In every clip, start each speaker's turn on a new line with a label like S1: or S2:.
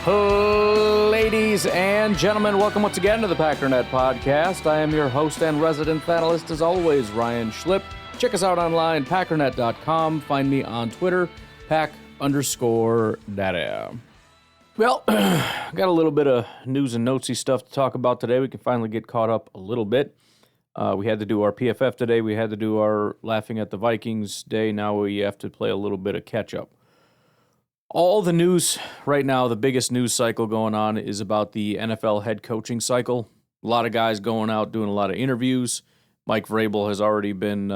S1: Ladies and gentlemen, welcome once again to the Packernet Podcast. I am your host and resident analyst, as always, Ryan Schlip. Check us out online, packernet.com. Find me on Twitter, pack_data. Well, got a little bit of news and notesy stuff to talk about today. We can finally get caught up a little bit. We had to do our PFF today. We had to do our Laughing at the Vikings day. Now we have to play a little bit of catch-up. All the news right now, the biggest news cycle going on is about the NFL head coaching cycle. A lot of guys going out doing a lot of interviews. Mike Vrabel has already been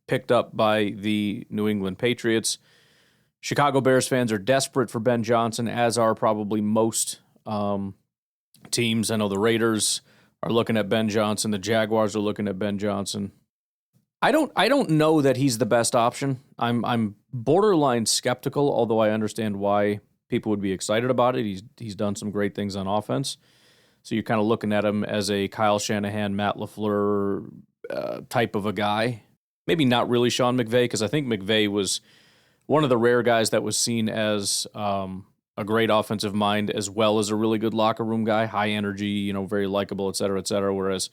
S1: picked up by the New England Patriots. Chicago Bears fans are desperate for Ben Johnson, as are probably most teams. I know the Raiders are looking at Ben Johnson. The Jaguars are looking at Ben Johnson. I don't know that he's the best option. I'm borderline skeptical, although I understand why people would be excited about it. He's done some great things on offense. So you're kind of looking at him as a Kyle Shanahan, Matt LaFleur type of a guy. Maybe not really Sean McVay, because I think McVay was one of the rare guys that was seen as a great offensive mind as well as a really good locker room guy, high energy, very likable, et cetera, whereas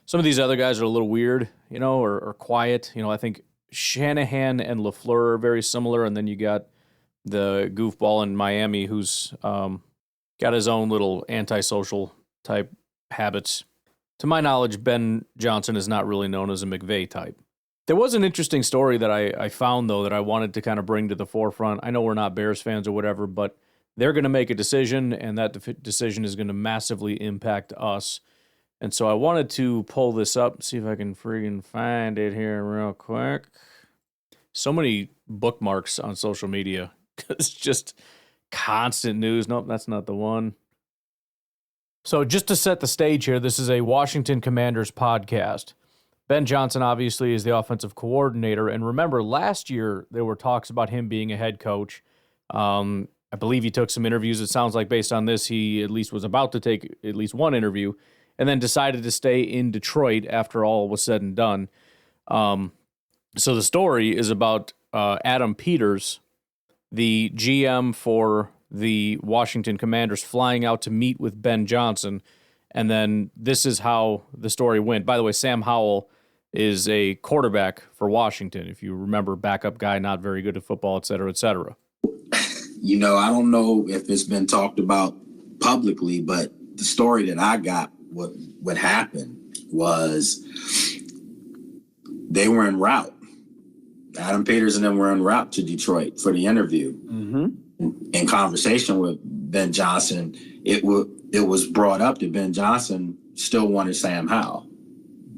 S1: some of these other guys are a little weird, or quiet. I think Shanahan and LaFleur are very similar, and then you got the goofball in Miami who's got his own little antisocial type habits. To my knowledge, Ben Johnson is not really known as a McVay type. There was an interesting story that I found, though, that I wanted to kind of bring to the forefront. I know we're not Bears fans or whatever, but they're going to make a decision, and that decision is going to massively impact us. And so I wanted to pull this up, see if I can friggin' find it here real quick. So many bookmarks on social media. It's just constant news. Nope, that's not the one. So just to set the stage here, this is a Washington Commanders podcast. Ben Johnson obviously is the offensive coordinator. And remember, last year there were talks about him being a head coach. I believe he took some interviews. It sounds like based on this, he at least was about to take at least one interview, and then decided to stay in Detroit after all was said and done. So the story is about Adam Peters, the GM for the Washington Commanders, flying out to meet with Ben Johnson, and then this is how the story went. By the way, Sam Howell is a quarterback for Washington. If you remember, backup guy, not very good at football, et cetera, et cetera.
S2: I don't know if it's been talked about publicly, but the story that I got, what happened was they were en route. Adam Peters and them were en route to Detroit for the interview. Mm-hmm. In conversation with Ben Johnson, it was brought up that Ben Johnson still wanted Sam Howell.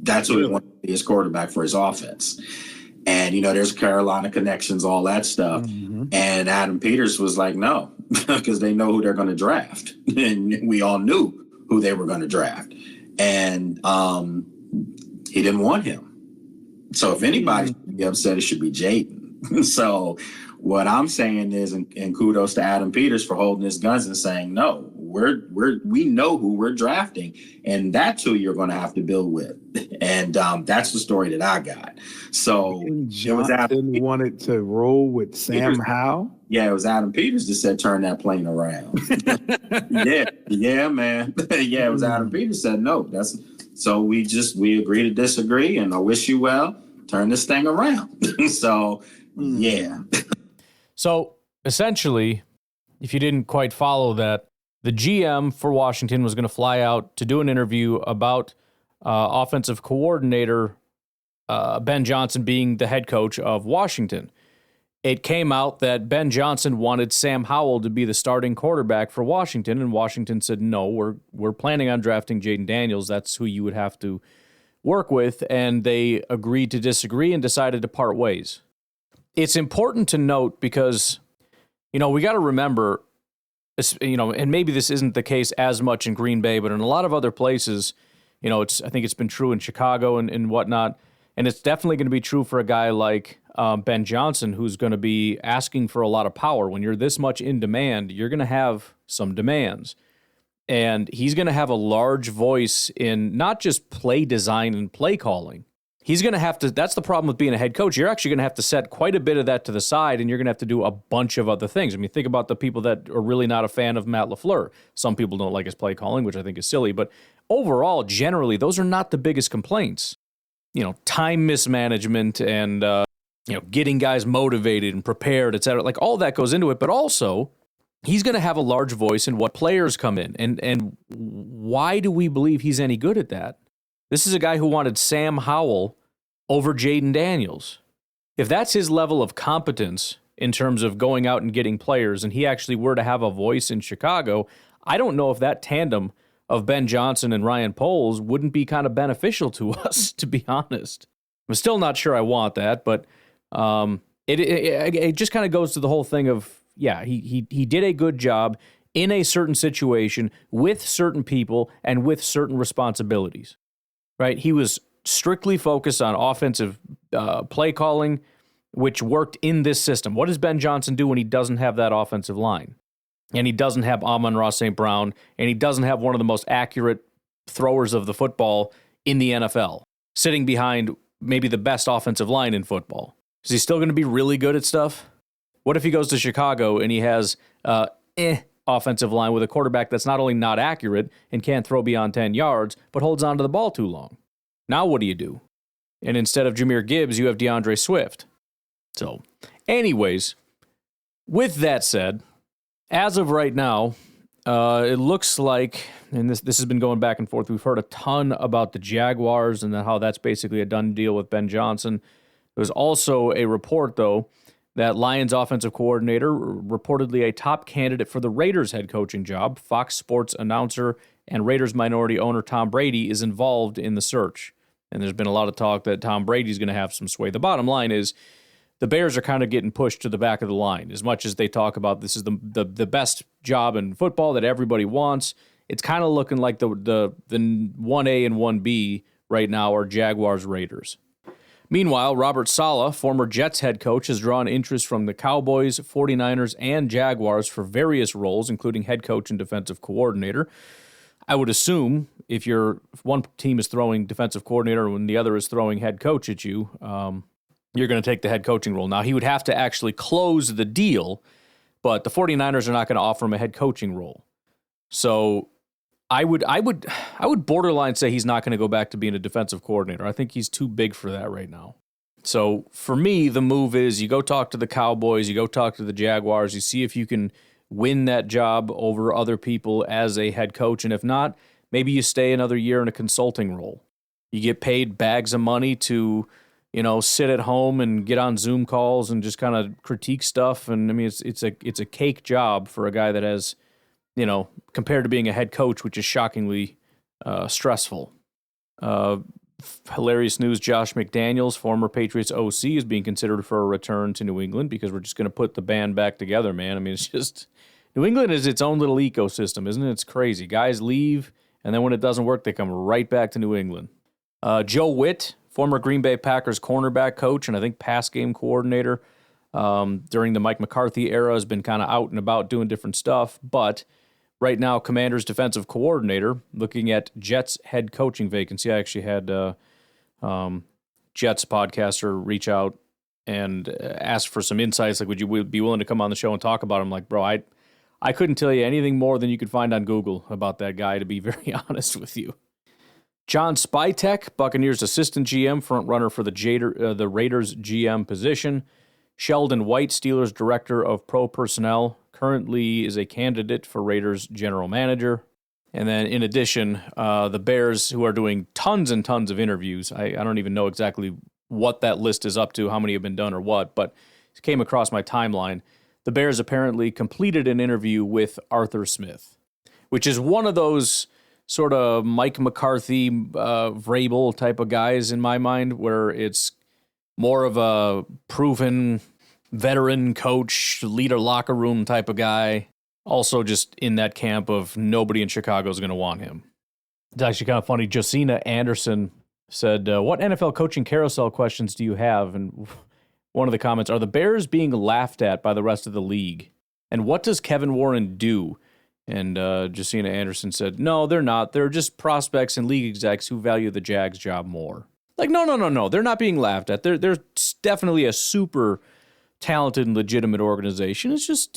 S2: That's what he wanted to be his quarterback for his offense. And, there's Carolina connections, all that stuff. Mm-hmm. And Adam Peters was like, no, because they know who they're going to draft. And we all knew who they were going to draft. And he didn't want him. So if anybody should be upset, it should be Jaden. So what I'm saying is, and kudos to Adam Peters for holding his guns and saying, no, we know who we're drafting, and that's who you're going to have to build with. And that's the story that I got. So
S3: Johnson wanted to roll with Sam Howell.
S2: Yeah, it was Adam Peters that said, turn that plane around. yeah, man. Yeah, it was Adam Peters said, no, so we agree to disagree, and I wish you well. Turn this thing around. So, yeah.
S1: So essentially, if you didn't quite follow that, the GM for Washington was going to fly out to do an interview about offensive coordinator Ben Johnson being the head coach of Washington. It came out that Ben Johnson wanted Sam Howell to be the starting quarterback for Washington, and Washington said, no, we're planning on drafting Jaden Daniels. That's who you would have to work with, and they agreed to disagree and decided to part ways. It's important to note because, we got to remember, and maybe this isn't the case as much in Green Bay, but in a lot of other places, I think it's been true in Chicago and whatnot, and it's definitely going to be true for a guy like Ben Johnson, who's going to be asking for a lot of power. When you're this much in demand, you're going to have some demands. And he's going to have a large voice in not just play design and play calling, he's going to have to, that's the problem with being a head coach. You're actually going to have to set quite a bit of that to the side, and you're going to have to do a bunch of other things. I mean, think about the people that are really not a fan of Matt LaFleur. Some people don't like his play calling, which I think is silly, but overall, generally, those are not the biggest complaints. Time mismanagement and, getting guys motivated and prepared, et cetera. Like, all that goes into it, but also, he's going to have a large voice in what players come in. And why do we believe he's any good at that? This is a guy who wanted Sam Howell over Jaden Daniels. If that's his level of competence in terms of going out and getting players, and he actually were to have a voice in Chicago, I don't know if that tandem of Ben Johnson and Ryan Poles wouldn't be kind of beneficial to us, to be honest. I'm still not sure I want that, but it just kind of goes to the whole thing of, he did a good job in a certain situation with certain people and with certain responsibilities. Right, he was strictly focused on offensive play calling, which worked in this system. What does Ben Johnson do when he doesn't have that offensive line? And he doesn't have Amon-Ra St. Brown, and he doesn't have one of the most accurate throwers of the football in the NFL, sitting behind maybe the best offensive line in football. Is he still going to be really good at stuff? What if he goes to Chicago and he has offensive line with a quarterback that's not only not accurate and can't throw beyond 10 yards, but holds onto the ball too long? Now what do you do? And instead of Jahmyr Gibbs, you have DeAndre Swift. So, anyways, with that said, as of right now, it looks like, and this has been going back and forth, we've heard a ton about the Jaguars and how that's basically a done deal with Ben Johnson. There's also a report, though, that Lions offensive coordinator, reportedly a top candidate for the Raiders head coaching job, Fox Sports announcer and Raiders minority owner Tom Brady, is involved in the search. And there's been a lot of talk that Tom Brady's going to have some sway. The bottom line is the Bears are kind of getting pushed to the back of the line. As much as they talk about this is the best job in football that everybody wants, it's kind of looking like the 1A and 1B right now are Jaguars Raiders. Meanwhile, Robert Saleh, former Jets head coach, has drawn interest from the Cowboys, 49ers, and Jaguars for various roles, including head coach and defensive coordinator. I would assume if one team is throwing defensive coordinator and the other is throwing head coach at you, you're going to take the head coaching role. Now, he would have to actually close the deal, but the 49ers are not going to offer him a head coaching role. So I would borderline say he's not going to go back to being a defensive coordinator. I think he's too big for that right now. So for me, the move is you go talk to the Cowboys, you go talk to the Jaguars, you see if you can win that job over other people as a head coach. And if not, maybe you stay another year in a consulting role. You get paid bags of money to, sit at home and get on Zoom calls and just kind of critique stuff. And I mean, it's a cake job for a guy that has, compared to being a head coach, which is shockingly stressful. Hilarious news, Josh McDaniels, former Patriots OC, is being considered for a return to New England because we're just going to put the band back together, man. I mean, it's just, New England is its own little ecosystem, isn't it? It's crazy. Guys leave, and then when it doesn't work, they come right back to New England. Joe Witt, former Green Bay Packers cornerback coach and I think pass game coordinator during the Mike McCarthy era, has been kind of out and about doing different stuff, but right now, Commanders defensive coordinator, looking at Jets head coaching vacancy. I actually had Jets podcaster reach out and ask for some insights. Like, would you be willing to come on the show and talk about him? Like, bro, I couldn't tell you anything more than you could find on Google about that guy, to be very honest with you. John Spytek, Buccaneers assistant GM, front runner for the Raiders GM position. Sheldon White, Steelers director of pro personnel, currently is a candidate for Raiders general manager. And then in addition, the Bears, who are doing tons and tons of interviews. I don't even know exactly what that list is up to, how many have been done or what, but it came across my timeline. The Bears apparently completed an interview with Arthur Smith, which is one of those sort of Mike McCarthy, Vrabel type of guys in my mind, where it's more of a proven veteran coach, leader locker room type of guy. Also just in that camp of nobody in Chicago is going to want him. It's actually kind of funny. Josina Anderson said, what NFL coaching carousel questions do you have? And one of the comments, are the Bears being laughed at by the rest of the league? And what does Kevin Warren do? And Josina Anderson said, no, they're not. They're just prospects and league execs who value the Jags job more. Like, no. They're not being laughed at. They're definitely a super talented and legitimate organization. It's just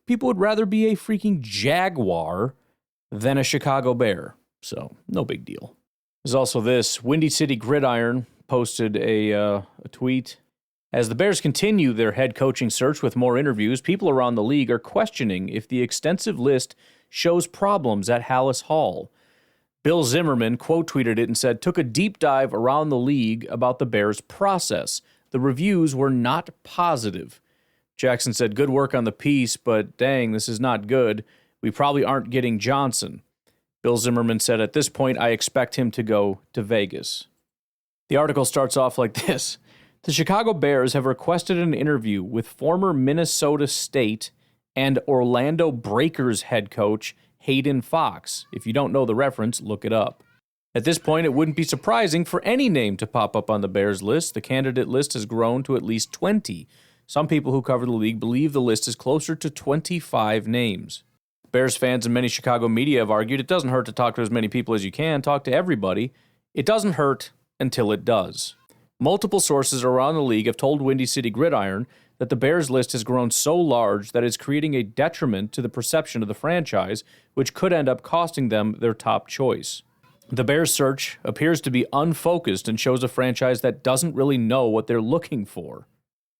S1: people would rather be a freaking Jaguar than a Chicago Bear. So, no big deal. There's also this. Windy City Gridiron posted a tweet. As the Bears continue their head coaching search with more interviews, people around the league are questioning if the extensive list shows problems at Hallis Hall. Bill Zimmerman quote tweeted it and said, took a deep dive around the league about the Bears' process. The reviews were not positive. Jackson said, good work on the piece, but dang, this is not good. We probably aren't getting Johnson. Bill Zimmerman said, at this point, I expect him to go to Vegas. The article starts off like this. The Chicago Bears have requested an interview with former Minnesota State and Orlando Breakers head coach Hayden Fox. If you don't know the reference, look it up. At this point, it wouldn't be surprising for any name to pop up on the Bears list. The candidate list has grown to at least 20. Some people who cover the league believe the list is closer to 25 names. Bears fans and many Chicago media have argued it doesn't hurt to talk to as many people as you can, talk to everybody. It doesn't hurt until it does. Multiple sources around the league have told Windy City Gridiron that the Bears list has grown so large that it's creating a detriment to the perception of the franchise, which could end up costing them their top choice. The Bears search appears to be unfocused and shows a franchise that doesn't really know what they're looking for.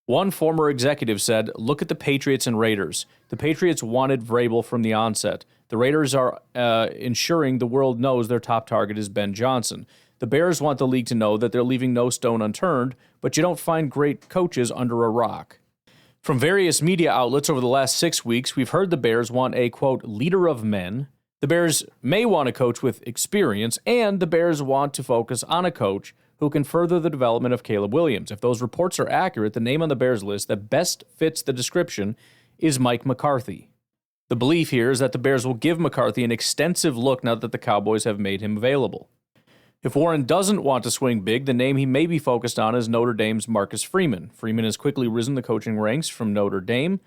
S1: One former executive said, look at the Patriots and Raiders. The Patriots wanted Vrabel from the onset. The Raiders are ensuring the world knows their top target is Ben Johnson. The Bears want the league to know that they're leaving no stone unturned, but you don't find great coaches under a rock. From various media outlets over the last 6 weeks, we've heard the Bears want a, quote, leader of men. The Bears may want a coach with experience, and the Bears want to focus on a coach who can further the development of Caleb Williams. If those reports are accurate, the name on the Bears list that best fits the description is Mike McCarthy. The belief here is that the Bears will give McCarthy an extensive look now that the Cowboys have made him available. If Warren doesn't want to swing big, the name he may be focused on is Notre Dame's Marcus Freeman. Freeman has quickly risen the coaching ranks from Notre Dame.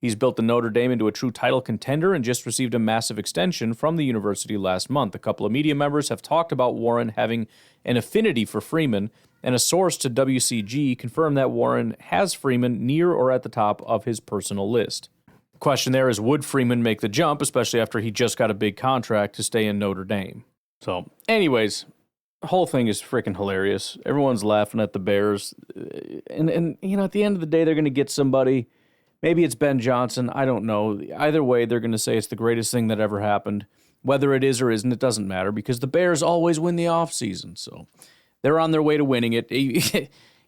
S1: He's built the Notre Dame into a true title contender and just received a massive extension from the university last month. A couple of media members have talked about Warren having an affinity for Freeman, and a source to WCG confirmed that Warren has Freeman near or at the top of his personal list. The question there is, would Freeman make the jump, especially after he just got a big contract to stay in Notre Dame? So, anyways, the whole thing is freaking hilarious. Everyone's laughing at the Bears. And you know, at the end of the day, they're going to get somebody. Maybe it's Ben Johnson. I don't know. Either way, they're going to say it's the greatest thing that ever happened. Whether it is or isn't, it doesn't matter because the Bears always win the offseason. So they're on their way to winning it.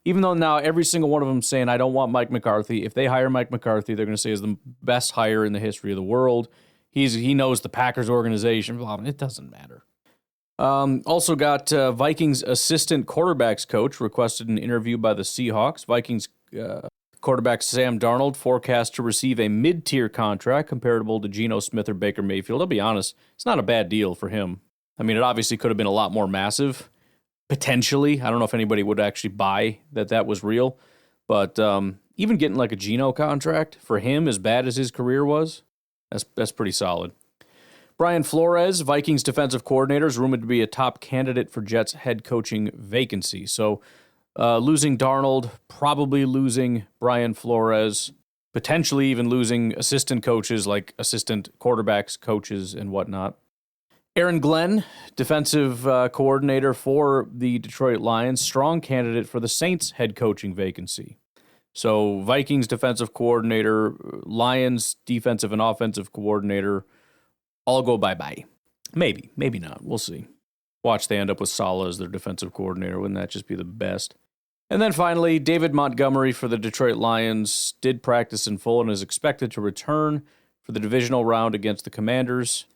S1: Even though now every single one of them saying, I don't want Mike McCarthy. If they hire Mike McCarthy, they're going to say is the best hire in the history of the world. He knows the Packers organization. Blah, blah. It doesn't matter. Also got Vikings assistant quarterbacks coach requested an interview by the Seahawks. Vikings quarterback Sam Darnold forecast to receive a mid-tier contract comparable to Geno Smith or Baker Mayfield. I'll be honest, it's not a bad deal for him. I mean, it obviously could have been a lot more massive, potentially. I don't know if anybody would actually buy that was real. But even getting like a Geno contract for him, as bad as his career was, that's pretty solid. Brian Flores, Vikings defensive coordinator, is rumored to be a top candidate for Jets head coaching vacancy. So losing Darnold, probably losing Brian Flores, potentially even losing assistant coaches like assistant quarterbacks, coaches, and whatnot. Aaron Glenn, defensive coordinator for the Detroit Lions, strong candidate for the Saints head coaching vacancy. So Vikings defensive coordinator, Lions defensive and offensive coordinator, all go bye-bye. Maybe, maybe not. We'll see. Watch they end up with Saleh as their defensive coordinator. Wouldn't that just be the best? And then finally, David Montgomery for the Detroit Lions did practice in full and is expected to return for the divisional round against the Commanders,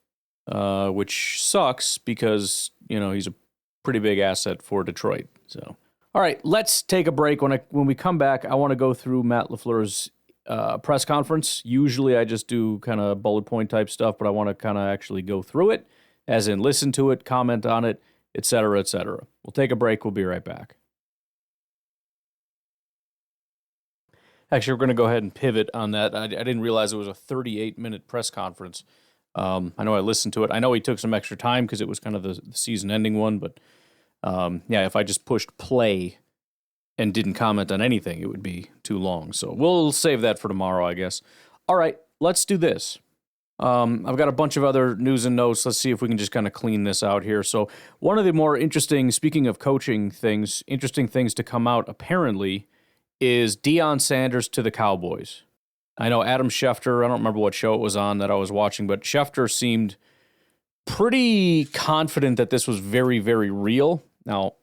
S1: which sucks because, you know, he's a pretty big asset for Detroit. So, all right, let's take a break. When we come back, I want to go through Matt LaFleur's press conference. Usually I just do kind of bullet point type stuff, but I want to kind of actually go through it, as in listen to it, comment on it, et cetera, et cetera. We'll take a break. We'll be right back. Actually, we're going to go ahead and pivot on that. I didn't realize it was a 38-minute press conference. I know I listened to it. I know he took some extra time because it was kind of the season-ending one, but If I just pushed play and didn't comment on anything, it would be too long. So we'll save that for tomorrow, I guess. All right, let's do this. I've got a bunch of other news and notes. Let's see if we can just kind of clean this out here. So one of the more interesting, speaking of coaching things, interesting things to come out apparently is Deion Sanders to the Cowboys. I know Adam Schefter, I don't remember what show it was on that I was watching, but Schefter seemed pretty confident that this was very, very real. Now,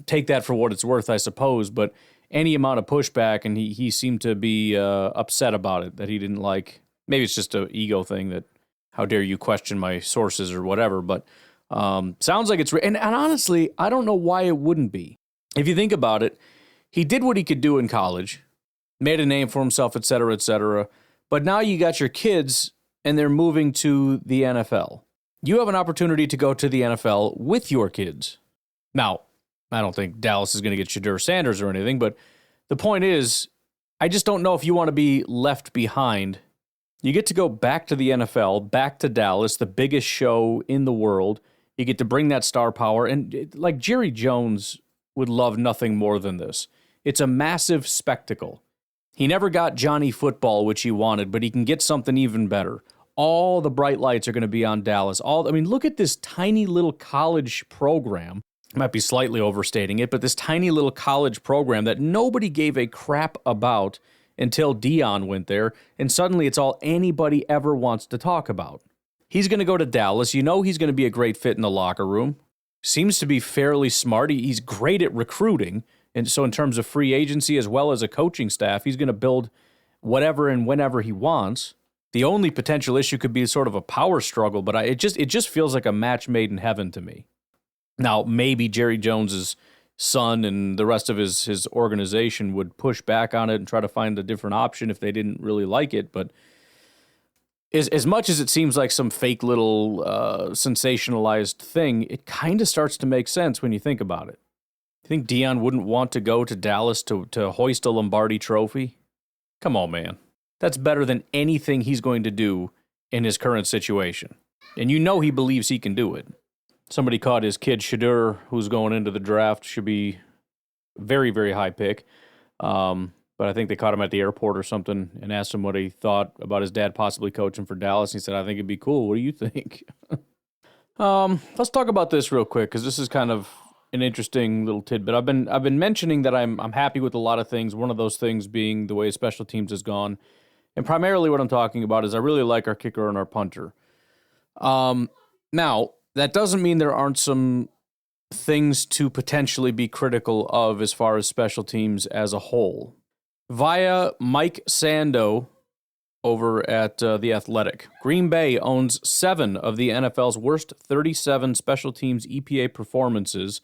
S1: take that for what it's worth, I suppose, but any amount of pushback, and he seemed to be upset about it, that he didn't like. Maybe it's just an ego thing that, how dare you question my sources or whatever, but sounds like it's and honestly, I don't know why it wouldn't be. If you think about it, he did what he could do in college, made a name for himself, et cetera, but now you got your kids and they're moving to the NFL. You have an opportunity to go to the NFL with your kids. Now, I don't think Dallas is going to get Shadur Sanders or anything, but the point is, I just don't know if you want to be left behind. You get to go back to the NFL, back to Dallas, the biggest show in the world. You get to bring that star power. And like Jerry Jones would love nothing more than this. It's a massive spectacle. He never got Johnny Football, which he wanted, but he can get something even better. All the bright lights are going to be on Dallas. Look at this tiny little college program. I might be slightly overstating it, but this tiny little college program that nobody gave a crap about until Deion went there, and suddenly it's all anybody ever wants to talk about. He's going to go to Dallas. You know he's going to be a great fit in the locker room. Seems to be fairly smart. He's great at recruiting, and so in terms of free agency as well as a coaching staff, he's going to build whatever and whenever he wants. The only potential issue could be sort of a power struggle, but it just feels like a match made in heaven to me. Now, maybe Jerry Jones's son and the rest of his organization would push back on it and try to find a different option if they didn't really like it. But as much as it seems like some fake little sensationalized thing, it kind of starts to make sense when you think about it. You think Deion wouldn't want to go to Dallas to hoist a Lombardi trophy? Come on, man. That's better than anything he's going to do in his current situation. And you know he believes he can do it. Somebody caught his kid Shadur, who's going into the draft, should be very, very high pick. But I think they caught him at the airport or something and asked him what he thought about his dad possibly coaching for Dallas. He said, I think it'd be cool. What do you think? Let's talk about this real quick, because this is kind of an interesting little tidbit. I've been mentioning that I'm happy with a lot of things. One of those things being the way special teams has gone. And primarily what I'm talking about is I really like our kicker and our punter. Now, that doesn't mean there aren't some things to potentially be critical of as far as special teams as a whole. Via Mike Sando over at The Athletic, Green Bay owns 7 of the NFL's worst 37 special teams EPA performances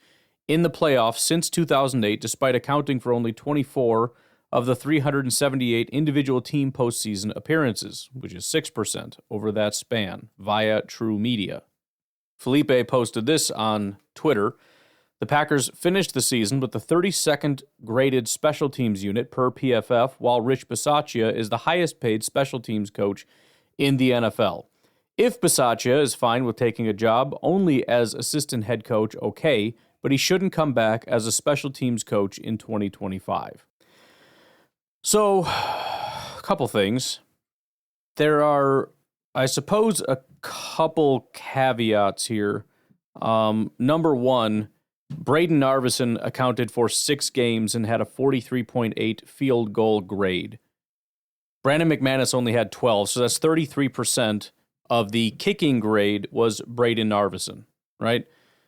S1: in the playoffs since 2008, despite accounting for only 24 of the 378 individual team postseason appearances, which is 6% over that span, via True Media. Felipe posted this on Twitter. The Packers finished the season with the 32nd graded special teams unit per PFF, while Rich Bisaccia is the highest paid special teams coach in the NFL. If Bisaccia is fine with taking a job only as assistant head coach, okay, but he shouldn't come back as a special teams coach in 2025. So, a couple things. There are, I suppose, a couple caveats here. Number one, Braden Narveson accounted for 6 games and had a 43.8 field goal grade. Brandon McManus only had 12, so that's 33% of the kicking grade was Braden Narveson, right?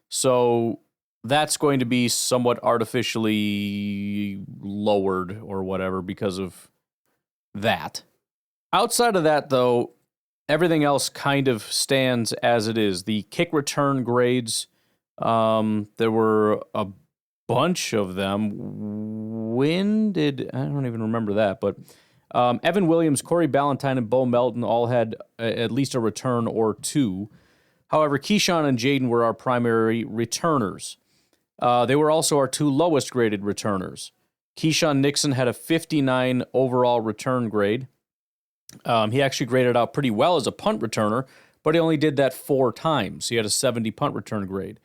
S1: So that's going to be somewhat artificially lowered or whatever because of that. Outside of that, though, everything else kind of stands as it is. The kick return grades, there were a bunch of them. I don't even remember that, but Evan Williams, Corey Ballantyne, and Bo Melton all had at least a return or 2. However, Keyshawn and Jaden were our primary returners. They were also our 2 lowest graded returners. Keyshawn Nixon had a 59 overall return grade. He actually graded out pretty well as a punt returner, but he only did that 4 times. He had a 70 punt return grade.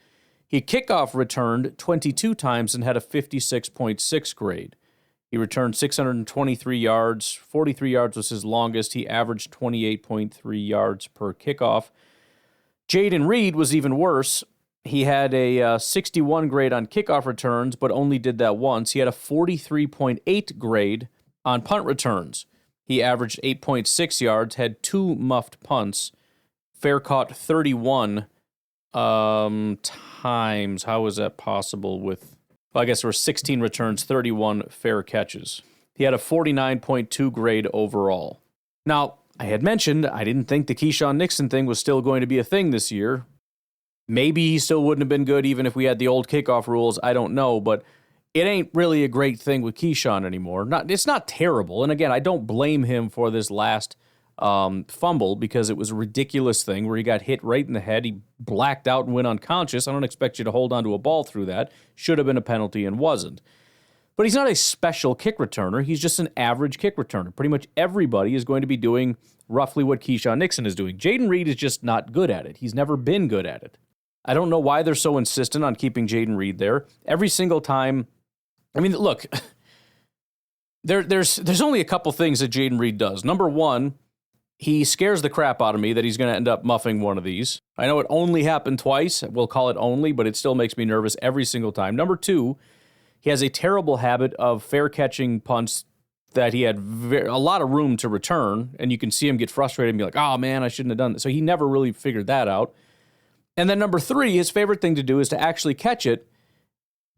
S1: He kickoff returned 22 times and had a 56.6 grade. He returned 623 yards. 43 yards was his longest. He averaged 28.3 yards per kickoff. Jaden Reed was even worse. He had a 61 grade on kickoff returns, but only did that once. He had a 43.8 grade on punt returns. He averaged 8.6 yards, had 2 muffed punts, fair caught 31 times. How was that possible with... Well, I guess there were 16 returns, 31 fair catches. He had a 49.2 grade overall. Now, I had mentioned I didn't think the Keyshawn Nixon thing was still going to be a thing this year. Maybe he still wouldn't have been good even if we had the old kickoff rules. I don't know, but it ain't really a great thing with Keyshawn anymore. It's not terrible. And again, I don't blame him for this last fumble because it was a ridiculous thing where he got hit right in the head. He blacked out and went unconscious. I don't expect you to hold on to a ball through that. Should have been a penalty and wasn't. But he's not a special kick returner. He's just an average kick returner. Pretty much everybody is going to be doing roughly what Keyshawn Nixon is doing. Jaden Reed is just not good at it. He's never been good at it. I don't know why they're so insistent on keeping Jaden Reed there. Every single time, I mean, look, there's only a couple things that Jaden Reed does. Number one, he scares the crap out of me that he's going to end up muffing one of these. I know it only happened twice. We'll call it only, but it still makes me nervous every single time. Number two, he has a terrible habit of fair catching punts that he had a lot of room to return, and you can see him get frustrated and be like, oh man, I shouldn't have done that. So he never really figured that out. And then number three, his favorite thing to do is to actually catch it,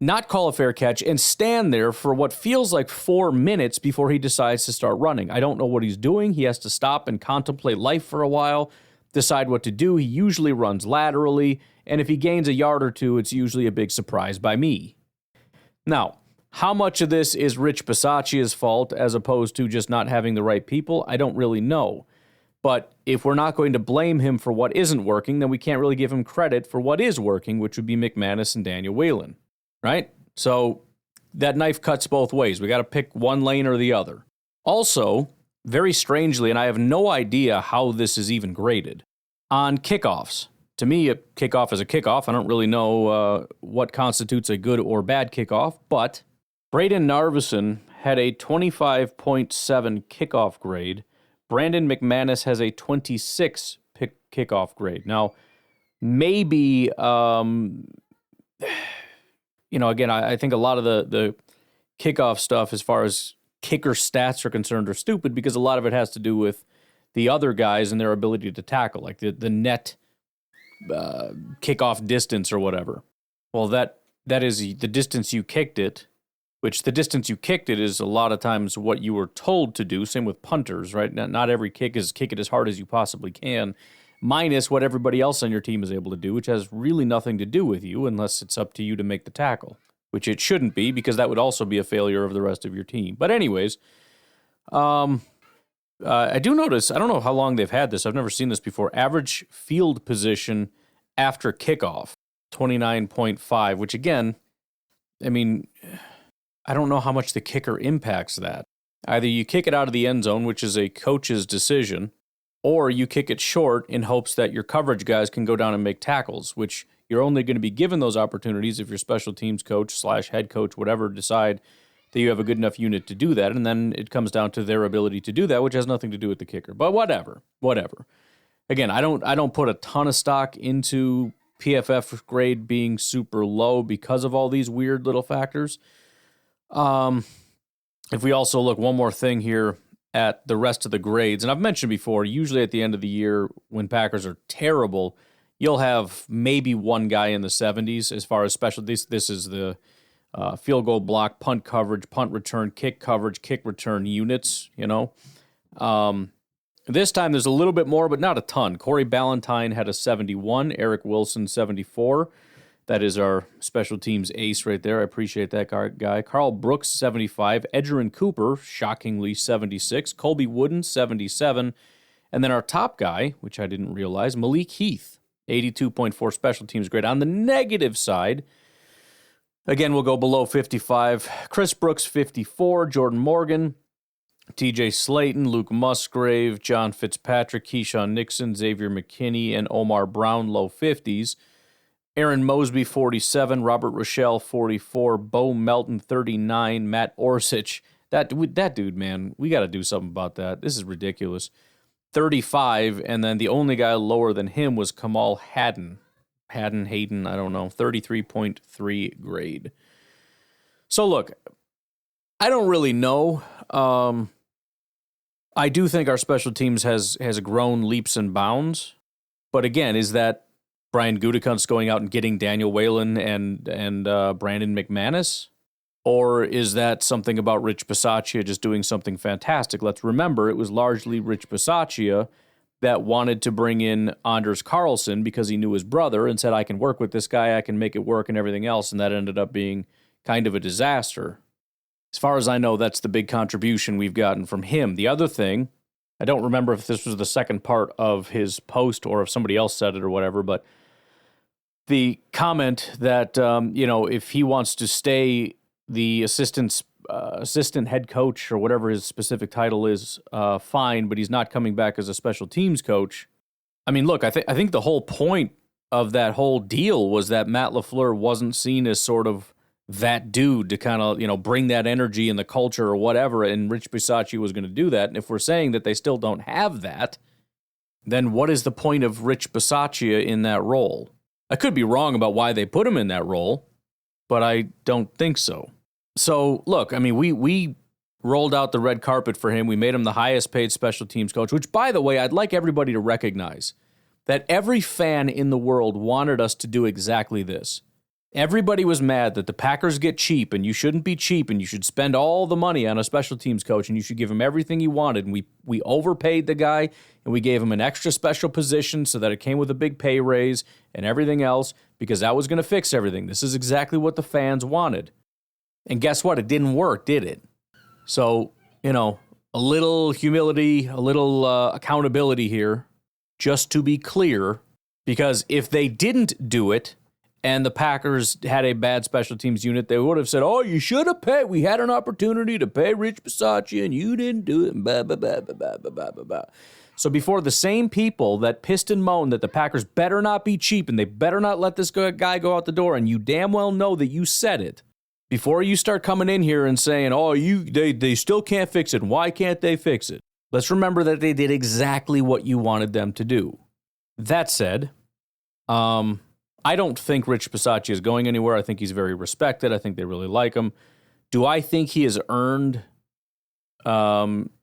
S1: not call a fair catch, and stand there for what feels like 4 minutes before he decides to start running. I don't know what he's doing. He has to stop and contemplate life for a while, decide what to do. He usually runs laterally, and if he gains a yard or two, it's usually a big surprise by me. Now, how much of this is Rich Bisaccia's fault as opposed to just not having the right people? I don't really know. But if we're not going to blame him for what isn't working, then we can't really give him credit for what is working, which would be McManus and Daniel Whalen, right? So that knife cuts both ways. We got to pick one lane or the other. Also, very strangely, and I have no idea how this is even graded, on kickoffs. To me, a kickoff is a kickoff. I don't really know what constitutes a good or bad kickoff, but Braden Narveson had a 25.7 kickoff grade. Brandon McManus has a 26 kickoff grade. Now, maybe, again, I think a lot of the kickoff stuff as far as kicker stats are concerned are stupid because a lot of it has to do with the other guys and their ability to tackle, like the net kickoff distance or whatever. Well, that is the distance you kicked it, which the distance you kicked it is a lot of times what you were told to do. Same with punters, right? Not every kick is kick it as hard as you possibly can, minus what everybody else on your team is able to do, which has really nothing to do with you unless it's up to you to make the tackle, which it shouldn't be because that would also be a failure of the rest of your team. But anyways, I do notice, I don't know how long they've had this. I've never seen this before. Average field position after kickoff, 29.5, which again, I mean, I don't know how much the kicker impacts that. Either you kick it out of the end zone, which is a coach's decision, or you kick it short in hopes that your coverage guys can go down and make tackles, which you're only going to be given those opportunities if your special teams coach / head coach, whatever, decide that you have a good enough unit to do that, and then it comes down to their ability to do that, which has nothing to do with the kicker. But whatever. Again, I don't put a ton of stock into PFF grade being super low because of all these weird little factors. If we also look one more thing here at the rest of the grades, and I've mentioned before, usually at the end of the year when Packers are terrible, you'll have maybe one guy in the 70s as far as special. This is the field goal block, punt coverage, punt return, kick coverage, kick return units, This time there's a little bit more, but not a ton. Corey Ballantyne had a 71, Eric Wilson 74. That is our special teams ace right there. I appreciate that guy. Carl Brooks, 75. Edgerrin Cooper, shockingly, 76. Colby Wooden, 77. And then our top guy, which I didn't realize, Malik Heath, 82.4 special teams grade. On the negative side, again, we'll go below 55. Chris Brooks, 54. Jordan Morgan, TJ Slayton, Luke Musgrave, John Fitzpatrick, Keyshawn Nixon, Xavier McKinney, and Omar Brown, low 50s. Aaron Mosby, 47. Robert Rochelle, 44. Bo Melton, 39. Matt Orsich. That dude, man, we got to do something about that. This is ridiculous. 35, and then the only guy lower than him was Kamal Hayden, I don't know, 33.3 grade. So look, I don't really know. I do think our special teams has grown leaps and bounds, but again, is that Brian Gutekunst going out and getting Daniel Whalen and Brandon McManus? Or is that something about Rich Bisaccia just doing something fantastic? Let's remember, it was largely Rich Bisaccia that wanted to bring in Anders Carlson because he knew his brother and said, I can work with this guy, I can make it work and everything else, and that ended up being kind of a disaster. As far as I know, that's the big contribution we've gotten from him. The other thing, I don't remember if this was the second part of his post or if somebody else said it or whatever, but the comment that, if he wants to stay the assistant head coach or whatever his specific title is, fine, but he's not coming back as a special teams coach. I mean, look, I think the whole point of that whole deal was that Matt LaFleur wasn't seen as sort of that dude to kind of, bring that energy and the culture or whatever, and Rich Bisaccia was going to do that. And if we're saying that they still don't have that, then what is the point of Rich Bisaccia in that role? I could be wrong about why they put him in that role, but I don't think so. So, look, I mean, we rolled out the red carpet for him. We made him the highest paid special teams coach, which, by the way, I'd like everybody to recognize that every fan in the world wanted us to do exactly this. Everybody was mad that the Packers get cheap, and you shouldn't be cheap, and you should spend all the money on a special teams coach, and you should give him everything he wanted. And we overpaid the guy, and we gave him an extra special position so that it came with a big pay raise and everything else, because that was going to fix everything. This is exactly what the fans wanted. And guess what? It didn't work, did it? So, a little humility, a little accountability here, just to be clear, because if they didn't do it, and the Packers had a bad special teams unit, they would have said, oh, you should have paid. We had an opportunity to pay Rich Bisaccia, and you didn't do it. Blah, blah, blah, blah, blah, blah, blah, blah. So before the same people that pissed and moaned that the Packers better not be cheap and they better not let this guy go out the door, and you damn well know that you said it, before you start coming in here and saying, oh, they still can't fix it, why can't they fix it? Let's remember that they did exactly what you wanted them to do. That said, I don't think Rich Bisaccia is going anywhere. I think he's very respected. I think they really like him. Do I think he has earned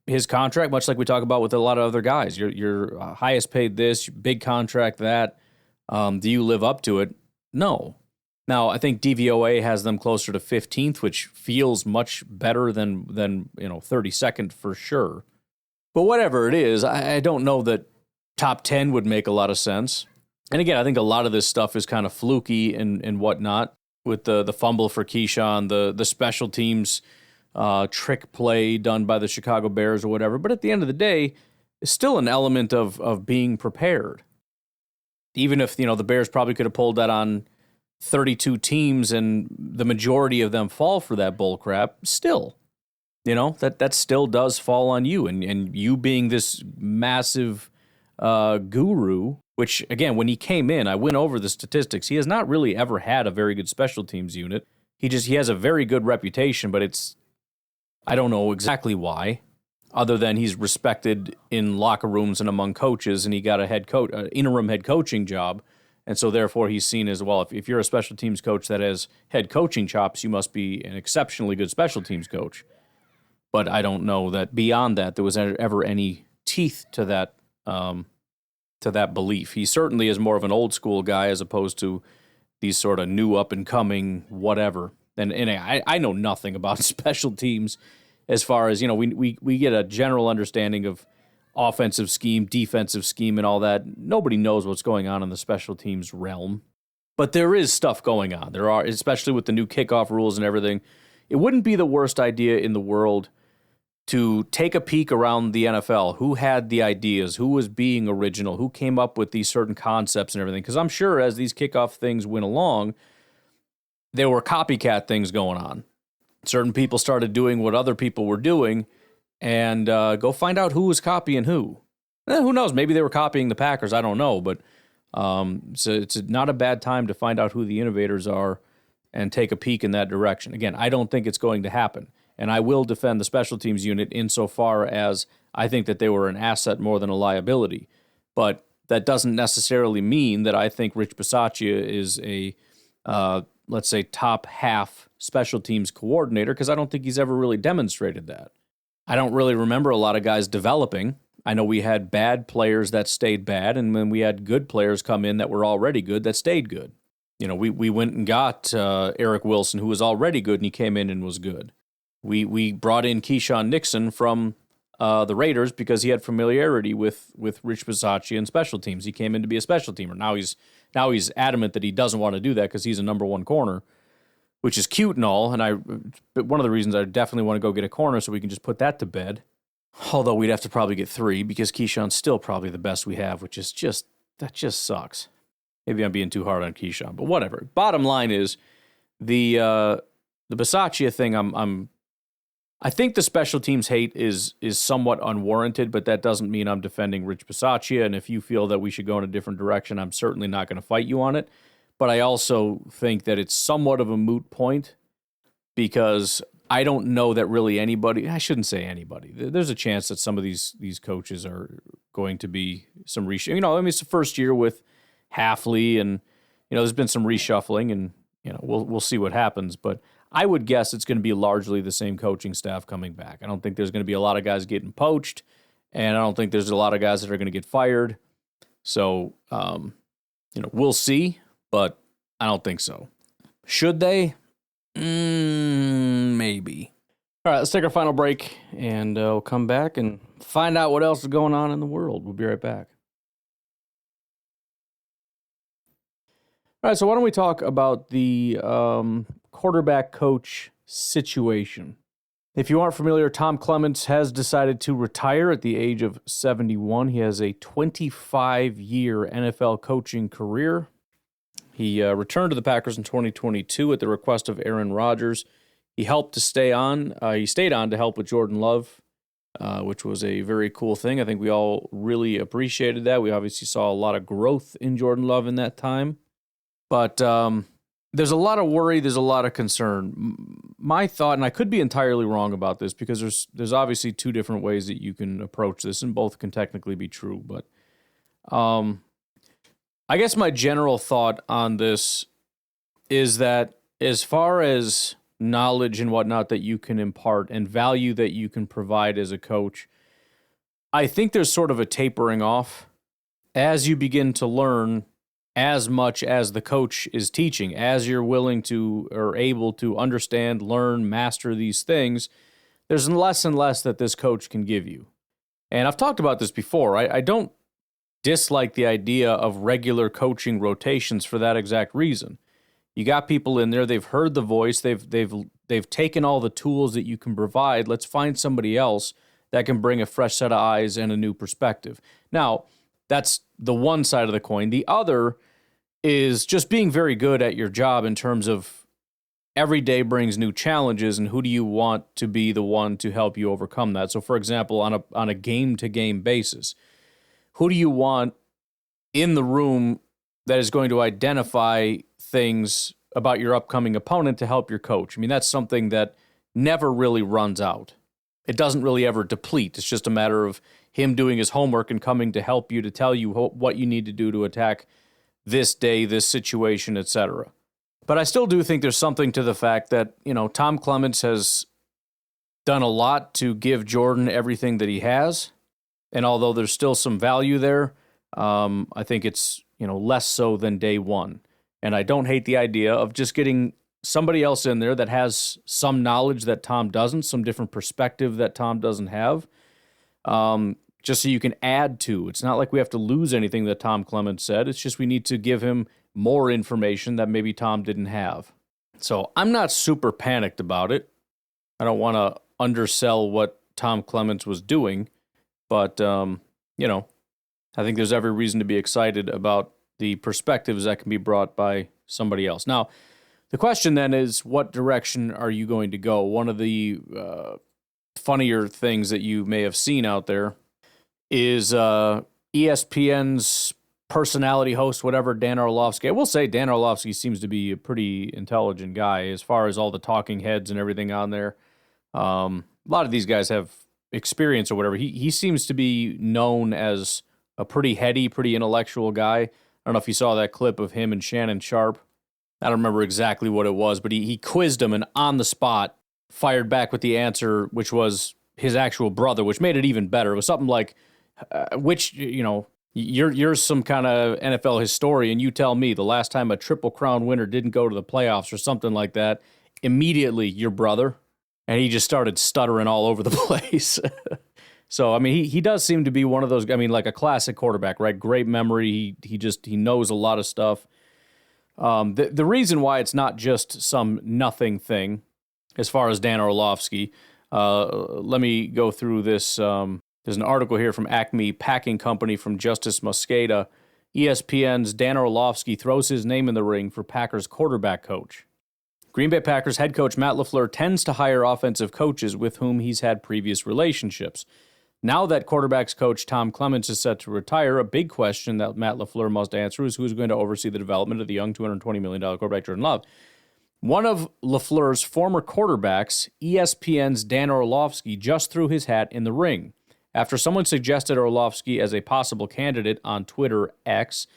S1: his contract, much like we talk about with a lot of other guys? You're highest paid this, big contract that. Do you live up to it? No. Now, I think DVOA has them closer to 15th, which feels much better than 32nd for sure. But whatever it is, I don't know that top 10 would make a lot of sense. And again, I think a lot of this stuff is kind of fluky and whatnot, with the fumble for Keyshawn, the special teams trick play done by the Chicago Bears or whatever. But at the end of the day, it's still an element of being prepared. Even if, the Bears probably could have pulled that on 32 teams and the majority of them fall for that bull crap, still, that still does fall on you. And you being this massive guru, which, again, when he came in, I went over the statistics. He has not really ever had a very good special teams unit. He has a very good reputation, but I don't know exactly why, other than he's respected in locker rooms and among coaches, and he got an interim head coaching job. And so, therefore, he's seen as, well, if you're a special teams coach that has head coaching chops, you must be an exceptionally good special teams coach. But I don't know that beyond that there was ever any teeth to that belief. He certainly is more of an old school guy as opposed to these sort of new up and coming whatever. And I know nothing about special teams as far as, we get a general understanding of offensive scheme, defensive scheme, and all that. Nobody knows what's going on in the special teams realm. But there is stuff going on. There are, especially with the new kickoff rules and everything. It wouldn't be the worst idea in the world to take a peek around the NFL. Who had the ideas? Who was being original? Who came up with these certain concepts and everything? Because I'm sure as these kickoff things went along, there were copycat things going on. Certain people started doing what other people were doing, and go find out who was copying who. Who knows? Maybe they were copying the Packers. I don't know. But So it's not a bad time to find out who the innovators are and take a peek in that direction. Again, I don't think it's going to happen. And I will defend the special teams unit insofar as I think that they were an asset more than a liability. But that doesn't necessarily mean that I think Rich Bisaccia is a, let's say, top half special teams coordinator, because I don't think he's ever really demonstrated that. I don't really remember a lot of guys developing. I know we had bad players that stayed bad, and then we had good players come in that were already good that stayed good. You know, we went and got Eric Wilson, who was already good, and he came in and was good. We brought in Keyshawn Nixon from the Raiders because he had familiarity with Rich Bisaccia and special teams. He came in to be a special teamer. Now he's adamant that he doesn't want to do that because he's a number one corner, which is cute and all. But one of the reasons I definitely want to go get a corner so we can just put that to bed. Although we'd have to probably get 3 because Keyshawn's still probably the best we have, which is just sucks. Maybe I'm being too hard on Keyshawn, but whatever. Bottom line is the Bisaccia thing. I think the special teams hate is somewhat unwarranted, but that doesn't mean I'm defending Rich Bisaccia. And if you feel that we should go in a different direction, I'm certainly not going to fight you on it. But I also think that it's somewhat of a moot point because I don't know that really anybody, I shouldn't say anybody, there's a chance that some of these coaches are going to be some reshuffling. You know, I mean, it's the first year with Halfley and, you know, there's been some reshuffling and, you know, we'll see what happens. But I would guess it's going to be largely the same coaching staff coming back. I don't think there's going to be a lot of guys getting poached, and I don't think there's a lot of guys that are going to get fired. So, you know, we'll see, but I don't think so. Should they? Maybe. All right, let's take our final break, and we'll come back and find out what else is going on in the world. We'll be right back. All right, so why don't we talk about the quarterback coach situation? If you aren't familiar, Tom Clements has decided to retire at the age of 71. He has a 25-year NFL coaching career. He returned to the Packers in 2022 at the request of Aaron Rodgers. He helped to stay on. He stayed on to help with Jordan Love, which was a very cool thing. I think we all really appreciated that. We obviously saw a lot of growth in Jordan Love in that time. But there's a lot of worry. There's a lot of concern. My thought, and I could be entirely wrong about this because there's obviously 2 different ways that you can approach this, and both can technically be true. But I guess my general thought on this is that as far as knowledge and whatnot that you can impart and value that you can provide as a coach, I think there's sort of a tapering off as you begin to learn as much as the coach is teaching, as you're willing to or able to understand, learn, master these things, there's less and less that this coach can give you. And I've talked about this before. I don't dislike the idea of regular coaching rotations for that exact reason. You got people in there, they've heard the voice, they've taken all the tools that you can provide. Let's find somebody else that can bring a fresh set of eyes and a new perspective. Now, that's the one side of the coin. The other is just being very good at your job in terms of every day brings new challenges, and who do you want to be the one to help you overcome that? So, for example, on a game-to-game basis, who do you want in the room that is going to identify things about your upcoming opponent to help your coach? I mean, that's something that never really runs out. It doesn't really ever deplete. It's just a matter of him doing his homework and coming to help you, to tell you what you need to do to attack this day, this situation, etc. But I still do think there's something to the fact that, you know, Tom Clements has done a lot to give Jordan everything that he has. And although there's still some value there, I think it's, you know, less so than day one. And I don't hate the idea of just getting somebody else in there that has some knowledge that Tom doesn't, some different perspective that Tom doesn't have, just so you can add to. It's not like we have to lose anything that Tom Clements said. It's just we need to give him more information that maybe Tom didn't have. So I'm not super panicked about it. I don't want to undersell what Tom Clements was doing, but, you know, I think there's every reason to be excited about the perspectives that can be brought by somebody else. Now, the question then is, what direction are you going to go? One of the funnier things that you may have seen out there is ESPN's personality host, whatever, Dan Orlovsky. I will say Dan Orlovsky seems to be a pretty intelligent guy as far as all the talking heads and everything on there. A lot of these guys have experience or whatever. He seems to be known as a pretty heady, pretty intellectual guy. I don't know if you saw that clip of him and Shannon Sharp. I don't remember exactly what it was, but he quizzed him and on the spot fired back with the answer, which was his actual brother, which made it even better. It was something like, you're some kind of NFL historian. You tell me the last time a Triple Crown winner didn't go to the playoffs or something like that. Immediately, your brother. And he just started stuttering all over the place. So, I mean, he does seem to be one of those, I mean, like a classic quarterback, right? Great memory. He knows a lot of stuff. The reason why it's not just some nothing thing, as far as Dan Orlovsky, let me go through this. There's an article here from Acme Packing Company from Justice Mosqueda. ESPN's Dan Orlovsky throws his name in the ring for Packers quarterback coach. Green Bay Packers head coach Matt LaFleur tends to hire offensive coaches with whom he's had previous relationships. Now that quarterbacks coach Tom Clements is set to retire, a big question that Matt LaFleur must answer is who's going to oversee the development of the young $220 million quarterback Jordan Love. One of LaFleur's former quarterbacks, ESPN's Dan Orlovsky, just threw his hat in the ring. After someone suggested Orlovsky as a possible candidate on Twitter X,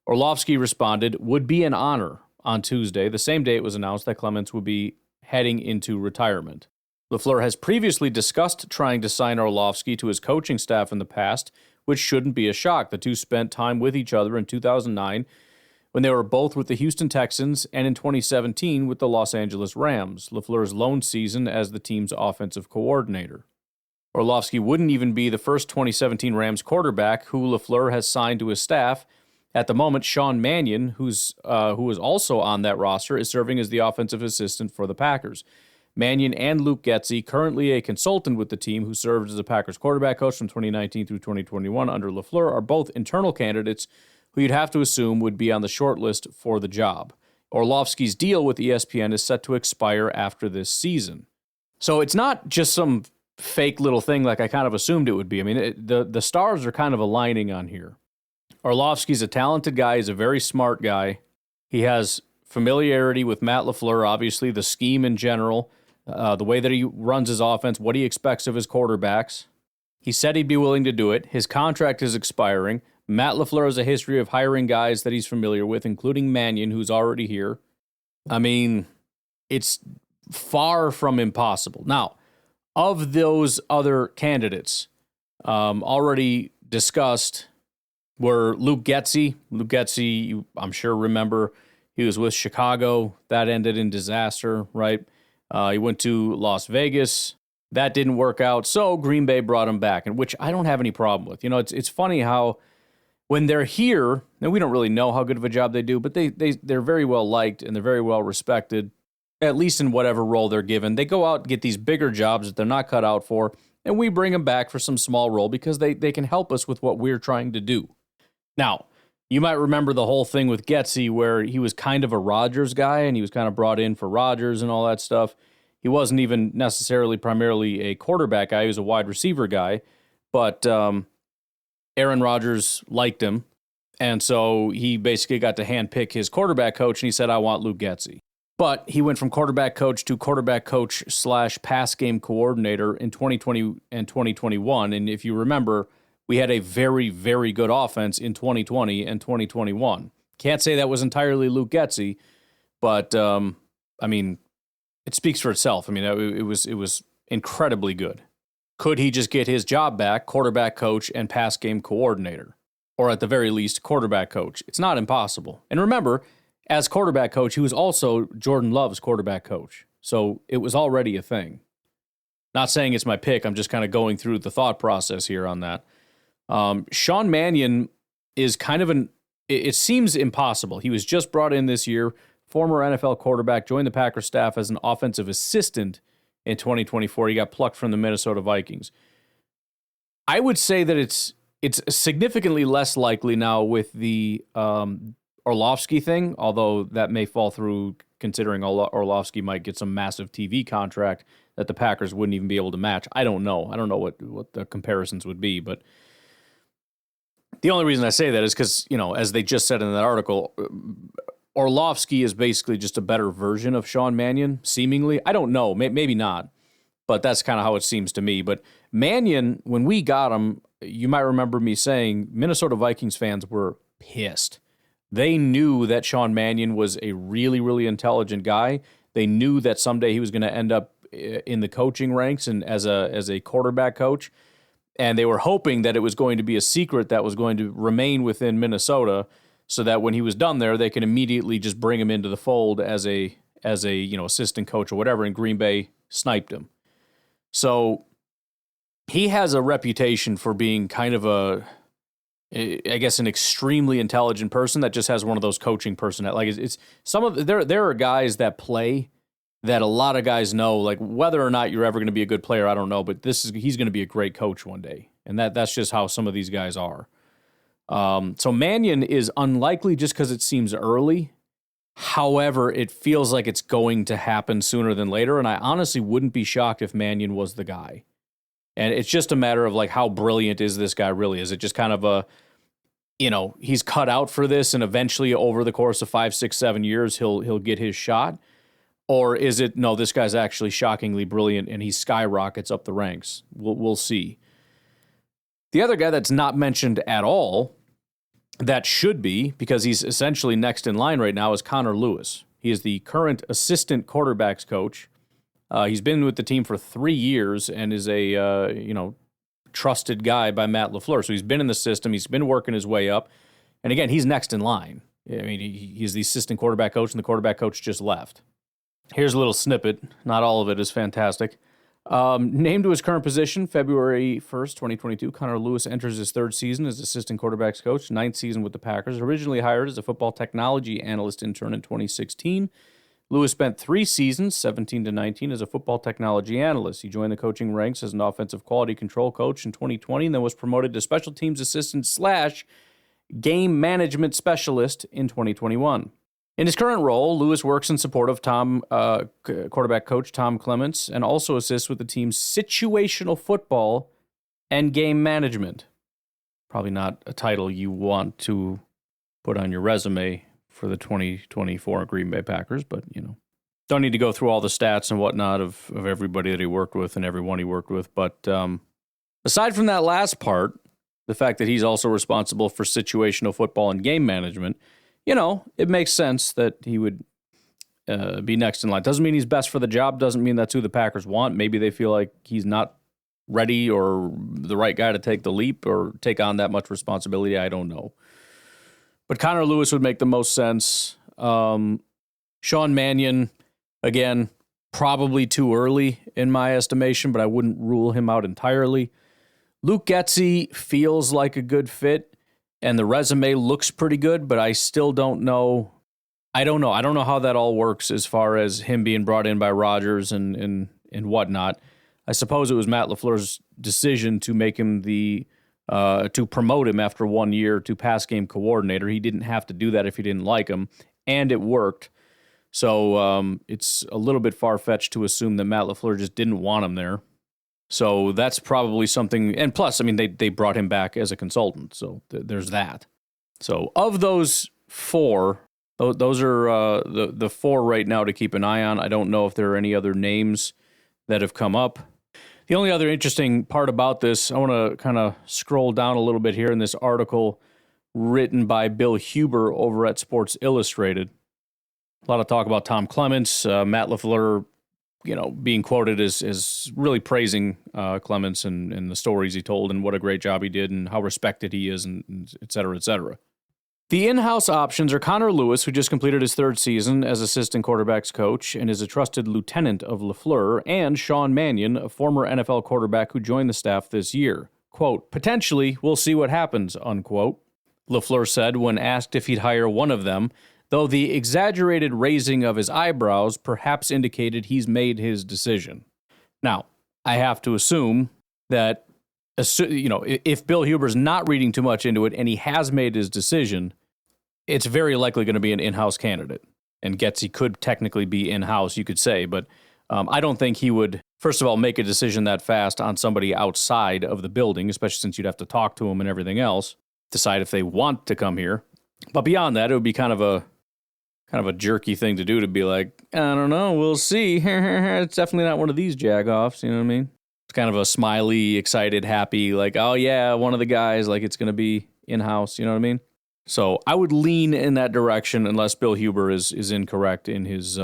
S1: Orlovsky responded, "Would be an honor," on Tuesday, the same day it was announced that Clements would be heading into retirement. LaFleur has previously discussed trying to sign Orlovsky to his coaching staff in the past, which shouldn't be a shock. The two spent time with each other in 2009 when they were both with the Houston Texans and in 2017 with the Los Angeles Rams, LaFleur's lone season as the team's offensive coordinator. Orlovsky wouldn't even be the first 2017 Rams quarterback who LaFleur has signed to his staff. At the moment, Sean Mannion, who is also on that roster, is serving as the offensive assistant for the Packers. Mannion and Luke Getsy, currently a consultant with the team who served as the Packers quarterback coach from 2019 through 2021 under LaFleur, are both internal candidates who you'd have to assume would be on the short list for the job. Orlovsky's deal with ESPN is set to expire after this season. So it's not just some fake little thing like I kind of assumed it would be. I mean, the stars are kind of aligning on here. Orlovsky's a talented guy. He's a very smart guy. He has familiarity with Matt LaFleur, obviously, the scheme in general, the way that he runs his offense, what he expects of his quarterbacks. He said he'd be willing to do it. His contract is expiring. Matt LaFleur has a history of hiring guys that he's familiar with, including Mannion, who's already here. I mean, it's far from impossible. Now, of those other candidates already discussed were Luke Getsy. Luke Getsy, you, I'm sure, remember, he was with Chicago. That ended in disaster, right? He went to Las Vegas. That didn't work out, so Green Bay brought him back, and which I don't have any problem with. You know, it's funny how when they're here, and we don't really know how good of a job they do, but they're very well liked and they're very well respected, at least in whatever role they're given. They go out and get these bigger jobs that they're not cut out for, and we bring them back for some small role because they can help us with what we're trying to do. Now, you might remember the whole thing with Getsy where he was kind of a Rodgers guy and he was kind of brought in for Rodgers and all that stuff. He wasn't even necessarily primarily a quarterback guy. He was a wide receiver guy. But Aaron Rodgers liked him. And so he basically got to handpick his quarterback coach and he said, I want Luke Getsy. But he went from quarterback coach to quarterback coach / pass game coordinator in 2020 and 2021. And if you remember, we had a very, very good offense in 2020 and 2021. Can't say that was entirely Luke Getsy, but I mean, it speaks for itself. I mean, it was incredibly good. Could he just get his job back, quarterback coach and pass game coordinator, or at the very least, quarterback coach? It's not impossible. And remember, as quarterback coach, he was also Jordan Love's quarterback coach, so it was already a thing. Not saying it's my pick. I'm just kind of going through the thought process here on that. Sean Mannion is kind of it seems impossible. He was just brought in this year, former NFL quarterback, joined the Packers staff as an offensive assistant in 2024. He got plucked from the Minnesota Vikings. I would say that it's significantly less likely now with the Orlovsky thing, although that may fall through considering Orlovsky might get some massive TV contract that the Packers wouldn't even be able to match. I don't know. I don't know what the comparisons would be, but The only reason I say that is because, as they just said in that article, Orlovsky is basically just a better version of Sean Mannion, seemingly. I don't know, maybe not, but that's kind of how it seems to me. But Mannion, when we got him, you might remember me saying Minnesota Vikings fans were pissed. They knew that Sean Mannion was a really, really intelligent guy. They knew that someday he was going to end up in the coaching ranks and as a quarterback coach. And they were hoping that it was going to be a secret that was going to remain within Minnesota, so that when he was done there, they can immediately just bring him into the fold as a assistant coach or whatever. And Green Bay sniped him. So he has a reputation for being kind of an extremely intelligent person that just has one of those coaching personalities. Like it's some of there are guys that play that a lot of guys know, like whether or not you're ever going to be a good player, I don't know, but he's going to be a great coach one day. And that's just how some of these guys are. So Mannion is unlikely just because it seems early. However, it feels like it's going to happen sooner than later. And I honestly wouldn't be shocked if Mannion was the guy. And it's just a matter of like, how brilliant is this guy really? Is it just kind of he's cut out for this and eventually over the course of 5, 6, 7 years, he'll get his shot? Or is it, no, this guy's actually shockingly brilliant and he skyrockets up the ranks? We'll see. The other guy that's not mentioned at all, that should be, because he's essentially next in line right now, is Connor Lewis. He is the current assistant quarterbacks coach. He's been with the team for 3 years and is a trusted guy by Matt LaFleur. So he's been in the system. He's been working his way up. And again, he's next in line. I mean, he's the assistant quarterback coach, and the quarterback coach just left. Here's a little snippet. Not all of it is fantastic. Named to his current position, February 1st, 2022, Connor Lewis enters his 3rd season as assistant quarterbacks coach, 9th season with the Packers. Originally hired as a football technology analyst intern in 2016. Lewis spent 3 seasons, 17 to 19, as a football technology analyst. He joined the coaching ranks as an offensive quality control coach in 2020 and then was promoted to special teams assistant / game management specialist in 2021. In his current role, Lewis works in support of quarterback coach Tom Clements and also assists with the team's situational football and game management. Probably not a title you want to put on your resume for the 2024 Green Bay Packers, but, don't need to go through all the stats and whatnot of everybody that he worked with and everyone he worked with. But aside from that last part, the fact that he's also responsible for situational football and game management, it makes sense that he would be next in line. Doesn't mean he's best for the job. Doesn't mean that's who the Packers want. Maybe they feel like he's not ready or the right guy to take the leap or take on that much responsibility. I don't know. But Connor Lewis would make the most sense. Sean Mannion, again, probably too early in my estimation, but I wouldn't rule him out entirely. Luke Getsy feels like a good fit. And the resume looks pretty good, but I still don't know. I don't know how that all works as far as him being brought in by Rodgers and whatnot. I suppose it was Matt LaFleur's decision to make him to promote him after 1 year to pass game coordinator. He didn't have to do that if he didn't like him, and it worked. So it's a little bit far-fetched to assume that Matt LaFleur just didn't want him there. So that's probably something, and plus, I mean, they brought him back as a consultant, so there's that. So of those 4, those are the 4 right now to keep an eye on. I don't know if there are any other names that have come up. The only other interesting part about this, I want to kind of scroll down a little bit here in this article written by Bill Huber over at Sports Illustrated. A lot of talk about Tom Clements, Matt LaFleur, being quoted as really praising Clements and the stories he told and what a great job he did and how respected he is and et cetera, et cetera. The in-house options are Connor Lewis, who just completed his 3rd season as assistant quarterbacks coach and is a trusted lieutenant of LaFleur, and Sean Mannion, a former NFL quarterback who joined the staff this year. Quote, potentially, we'll see what happens, unquote. LaFleur said when asked if he'd hire one of them, though the exaggerated raising of his eyebrows perhaps indicated he's made his decision. Now, I have to assume that, if Bill Huber's not reading too much into it and he has made his decision, it's very likely going to be an in-house candidate. And Getsy could technically be in-house, you could say, but I don't think he would, first of all, make a decision that fast on somebody outside of the building, especially since you'd have to talk to him and everything else. decide if they want to come here. But beyond that, it would be kind of a jerky thing to do, to be like, I don't know, we'll see. It's definitely not one of these jagoffs, you know what I mean? It's kind of a smiley, excited, happy, like, oh yeah, one of the guys, like it's going to be in-house, you know what I mean? So I would lean in that direction unless Bill Huber is incorrect in his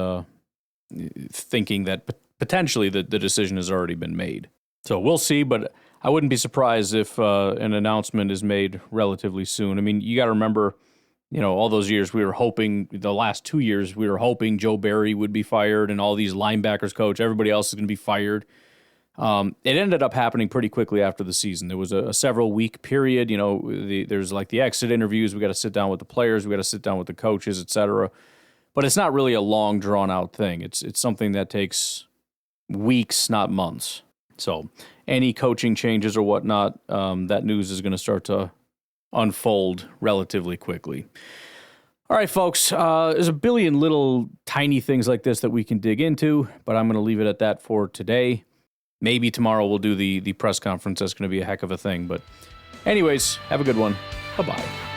S1: thinking that potentially the decision has already been made. So we'll see, but I wouldn't be surprised if an announcement is made relatively soon. I mean, you got to remember, all those years we were hoping, the last 2 years, we were hoping Joe Barry would be fired and all these linebackers coach, everybody else is going to be fired. It ended up happening pretty quickly after the season. There was a several week period, there's like the exit interviews. We got to sit down with the players. We got to sit down with the coaches, et cetera. But it's not really a long drawn out thing. It's something that takes weeks, not months. So any coaching changes or whatnot, that news is going to start to unfold relatively quickly. All right, folks, there's a billion little tiny things like this that we can dig into, but I'm going to leave it at that for today. Maybe tomorrow we'll do the press conference. That's going to be a heck of a thing. But anyways, have a good one. Bye-bye.